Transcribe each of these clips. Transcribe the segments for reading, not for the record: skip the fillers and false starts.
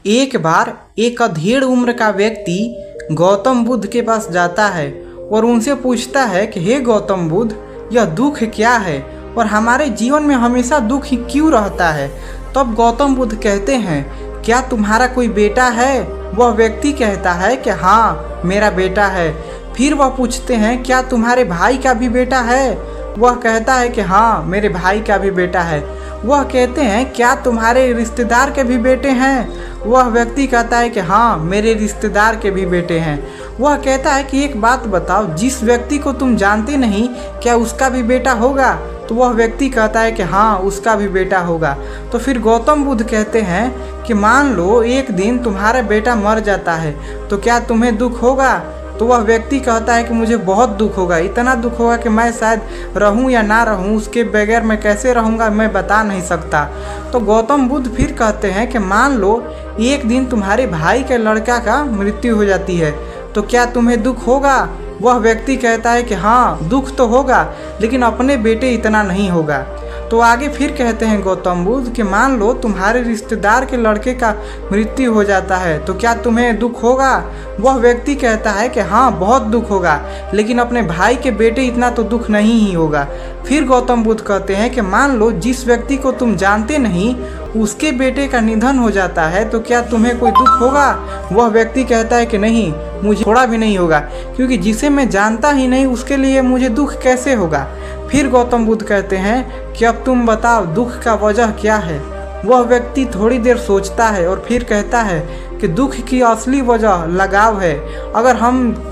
एक बार एक अधेड़ उम्र का व्यक्ति गौतम बुद्ध के पास जाता है और उनसे पूछता है कि हे गौतम बुद्ध, यह दुख क्या है और हमारे जीवन में हमेशा दुख ही क्यों रहता है। तब गौतम बुद्ध कहते हैं, क्या तुम्हारा कोई बेटा है? वह व्यक्ति कहता है कि हाँ, मेरा बेटा है। फिर वह पूछते हैं, क्या तुम्हारे भाई का भी बेटा है? वह कहता है कि हाँ, मेरे भाई का भी बेटा है। वह कहते हैं, क्या तुम्हारे रिश्तेदार के भी बेटे हैं? वह व्यक्ति कहता है कि हाँ, मेरे रिश्तेदार के भी बेटे हैं। वह कहता है कि एक बात बताओ, जिस व्यक्ति को तुम जानते नहीं, क्या उसका भी बेटा होगा? तो वह व्यक्ति कहता है कि हाँ, उसका भी बेटा होगा। तो फिर गौतम बुद्ध कहते हैं कि मान लो एक दिन तुम्हारा बेटा मर जाता है, तो क्या तुम्हें दुख होगा? तो वह व्यक्ति कहता है कि मुझे बहुत दुख होगा, इतना दुख होगा कि मैं शायद रहूं या ना रहूं, उसके बगैर मैं कैसे रहूंगा मैं बता नहीं सकता। तो गौतम बुद्ध फिर कहते हैं कि मान लो एक दिन तुम्हारे भाई के लड़का का मृत्यु हो जाती है, तो क्या तुम्हें दुख होगा? वह व्यक्ति कहता है कि हाँ, दुख तो होगा, लेकिन अपने बेटे इतना नहीं होगा। तो आगे फिर कहते हैं गौतम बुद्ध कि मान लो तुम्हारे रिश्तेदार के लड़के का मृत्यु हो जाता है, तो क्या तुम्हें दुख होगा? वह व्यक्ति कहता है कि हाँ, बहुत दुख होगा, लेकिन अपने भाई के बेटे इतना तो दुख नहीं ही होगा। फिर गौतम बुद्ध कहते हैं कि मान लो जिस व्यक्ति को तुम जानते नहीं, उसके बेटे का निधन हो जाता है, तो क्या तुम्हें कोई दुख होगा? वह व्यक्ति कहता है कि नहीं, मुझे थोड़ा भी नहीं होगा, क्योंकि जिसे मैं जानता ही नहीं उसके लिए मुझे दुख कैसे होगा। फिर गौतम बुद्ध कहते हैं कि अब तुम बताओ दुख का वजह क्या है। वह व्यक्ति थोड़ी देर सोचता है और फिर कहता है कि दुख की असली वजह लगाव है। अगर हम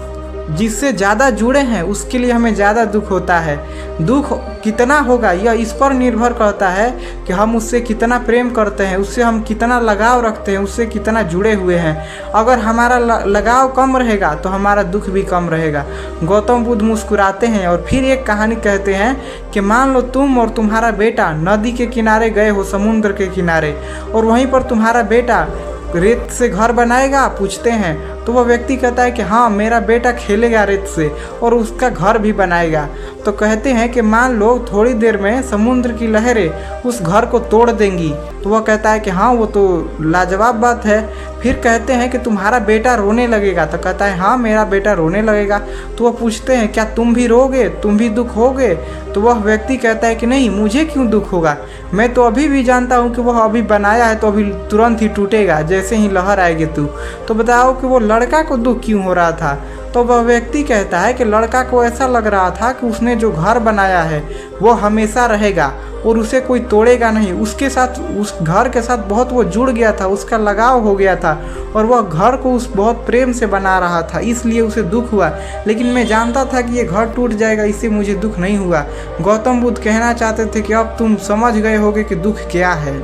जिससे ज़्यादा जुड़े हैं उसके लिए हमें ज़्यादा दुख होता है। दुख कितना होगा यह इस पर निर्भर करता है कि हम उससे कितना प्रेम करते हैं, उससे हम कितना लगाव रखते हैं, उससे कितना जुड़े हुए हैं। अगर हमारा लगाव कम रहेगा तो हमारा दुख भी कम रहेगा। गौतम बुद्ध मुस्कुराते हैं और फिर एक कहानी कहते हैं कि मान लो तुम और तुम्हारा बेटा नदी के किनारे गए हो, समुद्र के किनारे, और वहीं पर तुम्हारा बेटा रेत से घर बनाएगा। पूछते हैं तो वह व्यक्ति कहता है कि हाँ, मेरा बेटा खेलेगा रेत से और उसका घर भी बनाएगा। तो कहते हैं कि मान लो थोड़ी देर में समुद्र की लहरें उस घर को तोड़ देंगी। तो वह कहता है कि हाँ, वो तो लाजवाब बात है। फिर कहते हैं कि तुम्हारा बेटा रोने लगेगा। तो कहता है हाँ, मेरा बेटा रोने लगेगा। तो वह पूछते हैं क्या तुम भी रोगे, तुम भी दुख होगे? तो वह व्यक्ति कहता है कि नहीं, मुझे क्यों दुख होगा, मैं तो अभी भी जानता हूँ कि वह अभी बनाया है तो अभी तुरंत ही टूटेगा जैसे ही लहर आएगी। तो बताओ कि वो लड़का को दुख क्यों हो रहा था? तो वह व्यक्ति कहता है कि लड़का को ऐसा लग रहा था कि उसने जो घर बनाया है वो हमेशा रहेगा और उसे कोई तोड़ेगा नहीं। उसके साथ, उस घर के साथ बहुत वो जुड़ गया था, उसका लगाव हो गया था और वह घर को उस बहुत प्रेम से बना रहा था, इसलिए उसे दुख हुआ। लेकिन मैं जानता था कि ये घर टूट जाएगा, इससे मुझे दुख नहीं हुआ। गौतम बुद्ध कहना चाहते थे कि अब तुम समझ गए होगे कि दुख क्या है।